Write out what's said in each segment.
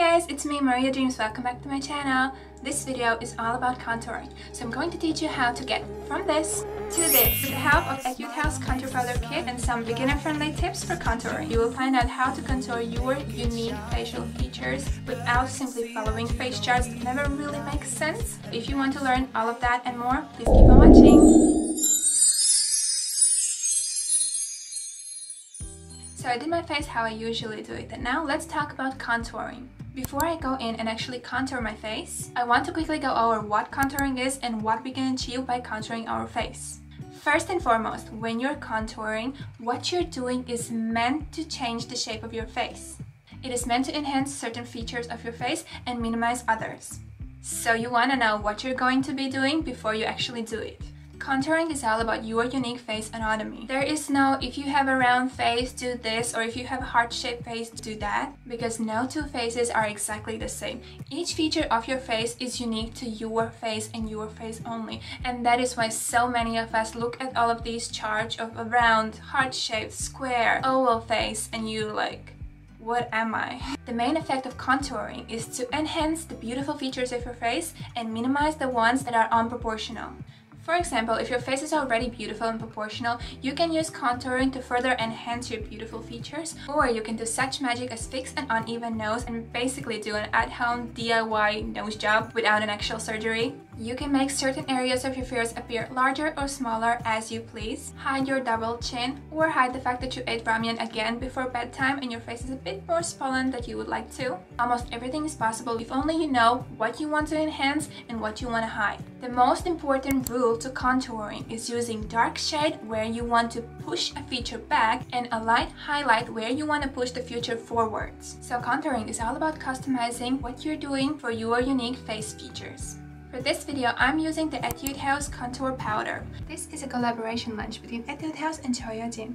guys, it's me Maria Dreams. Welcome back to my channel. This video is all about contouring. So I'm going to teach you how to get from this to this with the help of Etude House contour powder kit and some beginner-friendly tips for contouring. You will find out how to contour your unique facial features without simply following face charts that never really make sense. If you want to learn all of that and more, please keep on watching. So I did my face how I usually do it, and now let's talk about contouring. Before I go in and actually contour my face, I want to quickly go over what contouring is and what we can achieve by contouring our face. First and foremost, when you're contouring, what you're doing is meant to change the shape of your face. It is meant to enhance certain features of your face and minimize others. So you want to know what you're going to be doing before you actually do it. Contouring is all about your unique face anatomy. There is no if you have a round face, do this, or if you have a heart-shaped face, do that, because no two faces are exactly the same. Each feature of your face is unique to your face and your face only, and that is why so many of us look at all of these charts of a round, heart-shaped, square, oval face, and you like, what am I? The main effect of contouring is to enhance the beautiful features of your face and minimize the ones that are unproportional. For example, if your face is already beautiful and proportional, you can use contouring to further enhance your beautiful features, or you can do such magic as fix an uneven nose and basically do an at-home DIY nose job without an actual surgery. You can make certain areas of your face appear larger or smaller as you please, hide your double chin, or hide the fact that you ate ramen again before bedtime and your face is a bit more swollen than you would like to. Almost everything is possible if only you know what you want to enhance and what you want to hide. The most important rule to contouring is using dark shade where you want to push a feature back and a light highlight where you want to push the feature forwards. So contouring is all about customizing what you're doing for your unique face features. For this video, I'm using the Etude House Contour Powder. This is a collaboration launch between Etude House and Choyojin.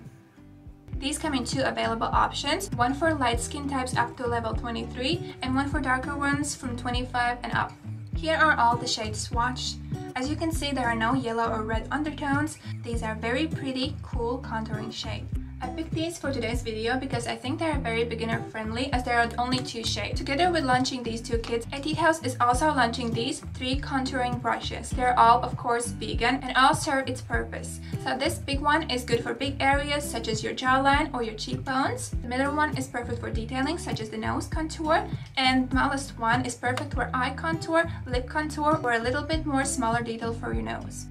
These come in two available options, one for light skin types up to level 23 and one for darker ones from 25 and up. Here are all the shades swatched. As you can see, there are no yellow or red undertones. These are very pretty, cool contouring shades. I picked these for today's video because I think they are very beginner friendly as there are only two shades. Together with launching these two kits, Etude House is also launching these 3 contouring brushes. They're all of course vegan and all serve its purpose. So this big one is good for big areas such as your jawline or your cheekbones. The middle one is perfect for detailing such as the nose contour, and the smallest one is perfect for eye contour, lip contour, or a little bit more smaller detail for your nose.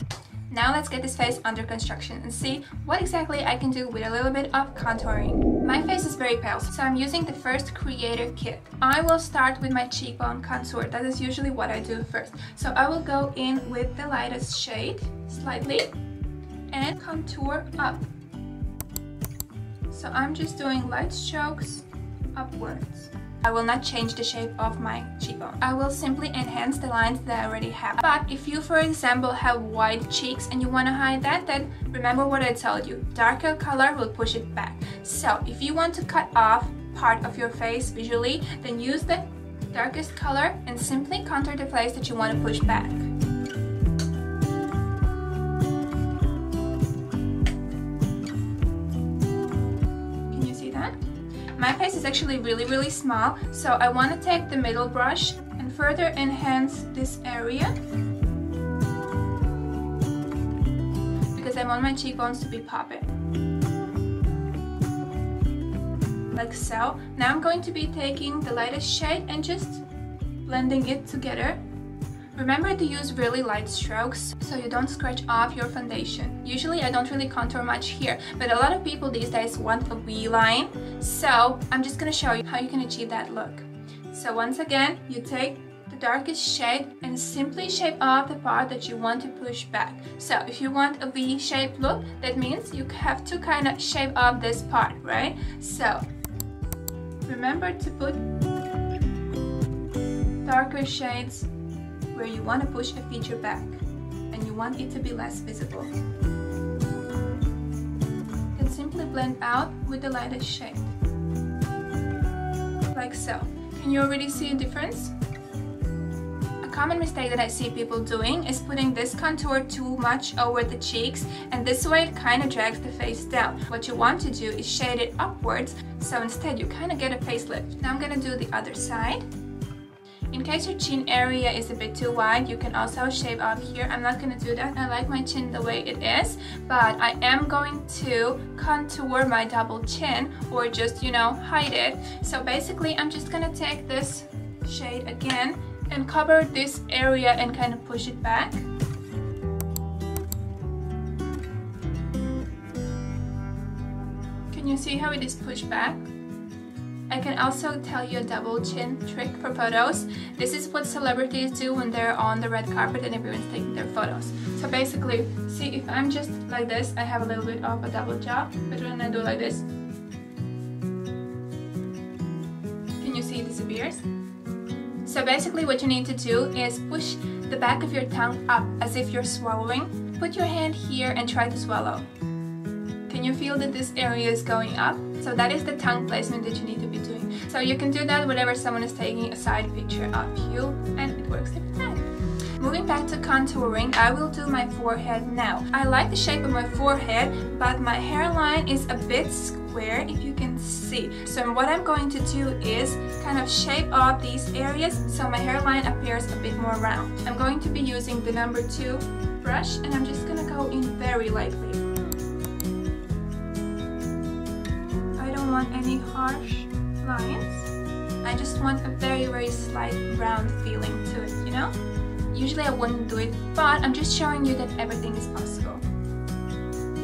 Now let's get this face under construction and see what exactly I can do with a little bit of contouring. My face is very pale, so I'm using the first Creator kit. I will start with my cheekbone contour. That is usually what I do first. So I will go in with the lightest shade, slightly, and contour up. So I'm just doing light strokes upwards. I will not change the shape of my cheekbone. I will simply enhance the lines that I already have. But if you, for example, have wide cheeks and you want to hide that, then remember what I told you. Darker color will push it back. So if you want to cut off part of your face visually, then use the darkest color and simply contour the place that you want to push back. My face is actually really small, so I want to take the middle brush and further enhance this area because I want my cheekbones to be popping. Like so. Now I'm going to be taking the lightest shade and just blending it together. Remember to use really light strokes so you don't scratch off your foundation. Usually I don't really contour much here, but a lot of people these days want a V line, so I'm just gonna show you how you can achieve that look. So once again, you take the darkest shade and simply shape off the part that you want to push back. So if you want a V-shaped look, that means you have to kind of shape off this part, right? So remember to put darker shades where you want to push a feature back and you want it to be less visible. Then simply blend out with the lightest shade. Like so. Can you already see a difference? A common mistake that I see people doing is putting this contour too much over the cheeks, and this way it kind of drags the face down. What you want to do is shade it upwards, so instead you kind of get a facelift. Now I'm gonna do the other side. In case your chin area is a bit too wide, you can also shape up here. I'm not gonna do that. I like my chin the way it is, but I am going to contour my double chin, or just, you know, hide it. So basically, I'm just gonna take this shade again and cover this area and kind of push it back. Can you see how it is pushed back? I can also tell you a double chin trick for photos. This is what celebrities do when they're on the red carpet and everyone's taking their photos. So basically, see, if I'm just like this, I have a little bit of a double jaw, but when I do like this, can you see it disappears? So basically what you need to do is push the back of your tongue up as if you're swallowing. Put your hand here and try to swallow. Can you feel that this area is going up? So that is the tongue placement that you need to be doing. So you can do that whenever someone is taking a side picture of you, and it works every time. Moving back to contouring, I will do my forehead now. I like the shape of my forehead, but my hairline is a bit square, if you can see. So what I'm going to do is kind of shape up these areas so my hairline appears a bit more round. I'm going to be using the number 2 brush, and I'm just gonna go in very lightly. Want any harsh lines. I just want a very slight round feeling to it, you know? Usually I wouldn't do it, but I'm just showing you that everything is possible.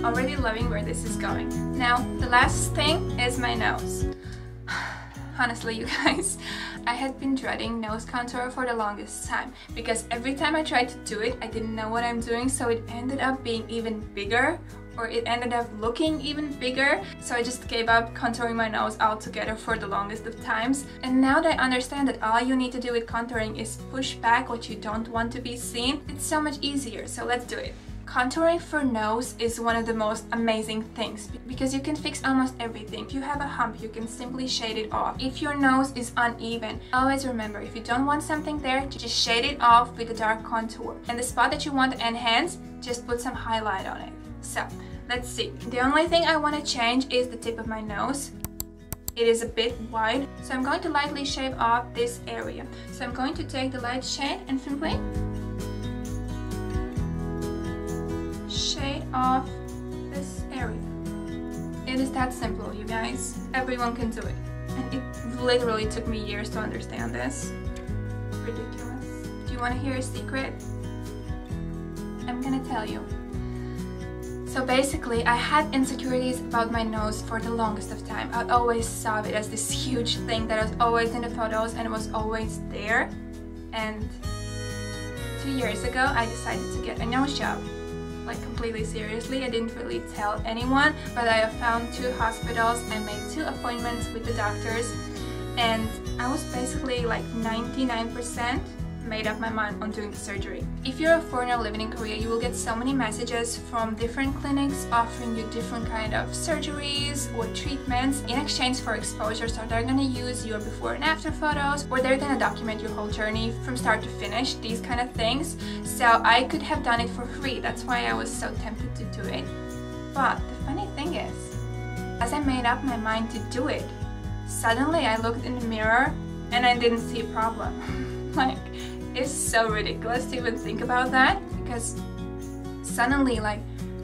Already loving where this is going. Now, the last thing is my nose. Honestly, you guys, I had been dreading nose contour for the longest time because every time I tried to do it, I didn't know what I'm doing, so it ended up being even bigger, or it ended up looking even bigger. So I just gave up contouring my nose altogether for the longest of times. And now that I understand that all you need to do with contouring is push back what you don't want to be seen, it's so much easier, so let's do it. Contouring for nose is one of the most amazing things because you can fix almost everything. If you have a hump, you can simply shade it off. If your nose is uneven, always remember, if you don't want something there, just shade it off with a dark contour. And the spot that you want to enhance, just put some highlight on it. So, let's see. The only thing I want to change is the tip of my nose. It is a bit wide, so I'm going to lightly shave off this area. So I'm going to take the light shade and simply shade off this area. It is that simple, you guys. Everyone can do it. And it literally took me years to understand this. Ridiculous. Do you want to hear a secret? I'm gonna tell you. So basically, I had insecurities about my nose for the longest of time. I always saw it as this huge thing that was always in the photos and it was always there. And 2 years ago, I decided to get a nose job. Like completely seriously, I didn't really tell anyone, but I found 2 hospitals, I made 2 appointments with the doctors, and I was basically like 99% made up my mind on doing the surgery. If you're a foreigner living in Korea, you will get so many messages from different clinics offering you different kind of surgeries or treatments in exchange for exposure. So they're gonna use your before and after photos, or they're gonna document your whole journey from start to finish, these kind of things. So I could have done it for free. That's why I was so tempted to do it. But the funny thing is, as I made up my mind to do it, suddenly I looked in the mirror and I didn't see a problem. Like, it's so ridiculous to even think about that, because suddenly, like,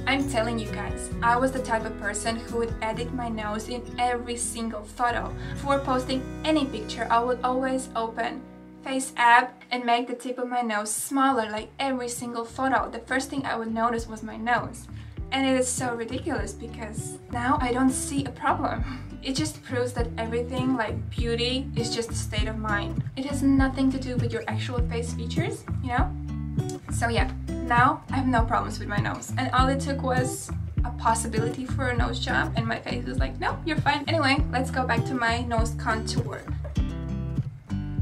I'm telling you guys, I was the type of person who would edit my nose in every single photo. Before posting any picture, I would always open Face app and make the tip of my nose smaller, like every single photo. The first thing I would notice was my nose. And it is so ridiculous because now I don't see a problem. It just proves that everything, like beauty, is just a state of mind. It has nothing to do with your actual face features, you know? So yeah, now I have no problems with my nose. And all it took was a possibility for a nose job and my face was like, no, you're fine. Anyway, let's go back to my nose contour.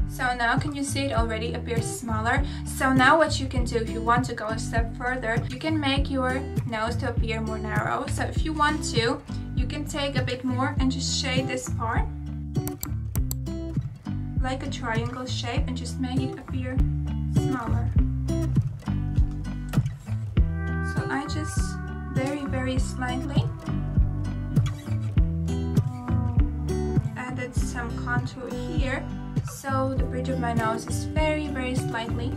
So now can you see it already appears smaller? So now what you can do if you want to go a step further, you can make your nose to appear more narrow. So if you want to, you can take a bit more and just shade this part like a triangle shape and just make it appear smaller. So I just very slightly added some contour here, so the bridge of my nose is very slightly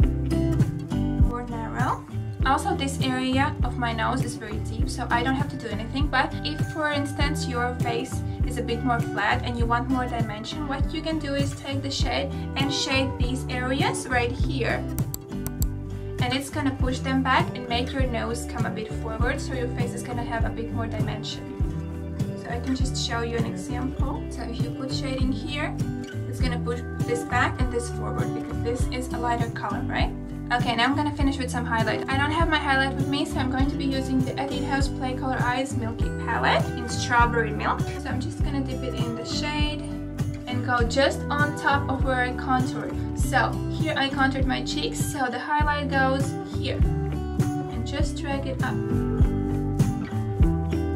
more narrow. Also, this area of my nose is very deep, so I don't have to do anything. But if, for instance, your face is a bit more flat and you want more dimension, what you can do is take the shade and shade these areas right here. And it's gonna push them back and make your nose come a bit forward, so your face is gonna have a bit more dimension. So I can just show you an example. So if you put shading here, it's gonna push this back and this forward because this is a lighter color, right? Okay, now I'm gonna finish with some highlight. I don't have my highlight with me, so I'm going to be using the Etude House Play Color Eyes Milky Palette in Strawberry Milk. So I'm just gonna dip it in the shade and go just on top of where I contoured. So here I contoured my cheeks, so the highlight goes here. And just drag it up.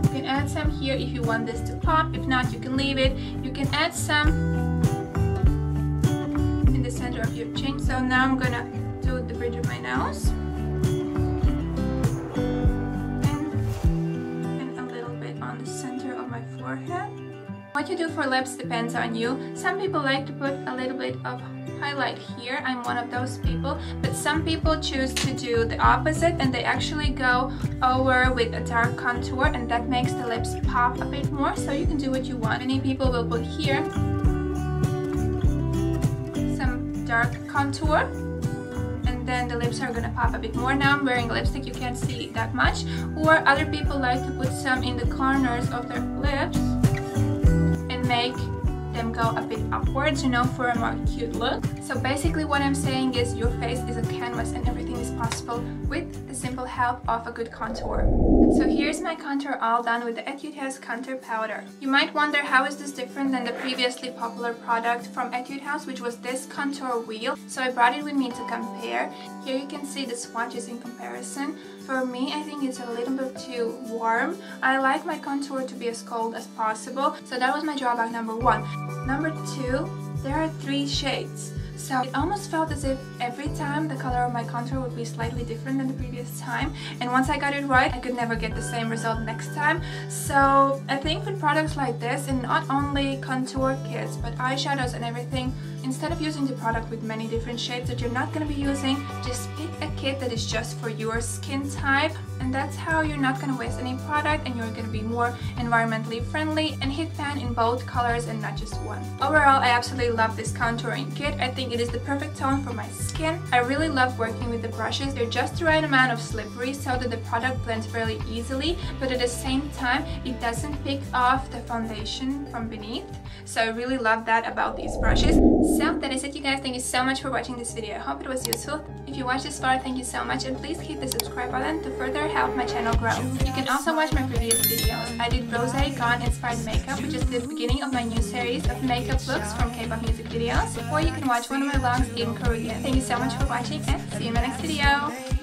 You can add some here if you want this to pop. If not, you can leave it. You can add some in the center of your chin. So now I'm gonna do the bridge of my nose and a little bit on the center of my forehead. What you do for lips depends on you. Some people like to put a little bit of highlight here. I'm one of those people, but some people choose to do the opposite and they actually go over with a dark contour, and that makes the lips pop a bit more. So you can do what you want. Many people will put here some dark contour, then the lips are gonna pop a bit more. Now I'm wearing lipstick, you can't see that much. Or other people like to put some in the corners of their lips and make them go a bit upwards, you know, for a more cute look. So basically what I'm saying is your face is a canvas and everything is possible with the simple help of a good contour. So here's my contour all done with the Etude House Contour Powder. You might wonder, how is this different than the previously popular product from Etude House, which was this contour wheel? So I brought it with me to compare. Here you can see the swatches in comparison. For me, I think it's a little bit too warm. I like my contour to be as cold as possible. So that was my drawback number one. Number two, there are 3 shades. So it almost felt as if every time the color of my contour would be slightly different than the previous time. And once I got it right, I could never get the same result next time. So I think with products like this, and not only contour kits, but eyeshadows and everything, instead of using the product with many different shades that you're not going to be using, just pick a kit that is just for your skin type. And that's how you're not going to waste any product and you're going to be more environmentally friendly and hit pan in both colors and not just one. Overall, I absolutely love this contouring kit. I think it is the perfect tone for my skin. I really love working with the brushes. They're just the right amount of slippery so that the product blends fairly easily, but at the same time, it doesn't pick off the foundation from beneath. So I really love that about these brushes. So that is it, you guys. Thank you so much for watching this video. I hope it was useful. If you watched this far, thank you so much, and please hit the subscribe button to further help my channel grow. You can also watch my previous videos. I did rosé gone inspired makeup, which is the beginning of my new series of makeup looks from K-pop music videos, or you can watch one of my vlogs in Korean. Thank you so much for watching, and see you in my next video.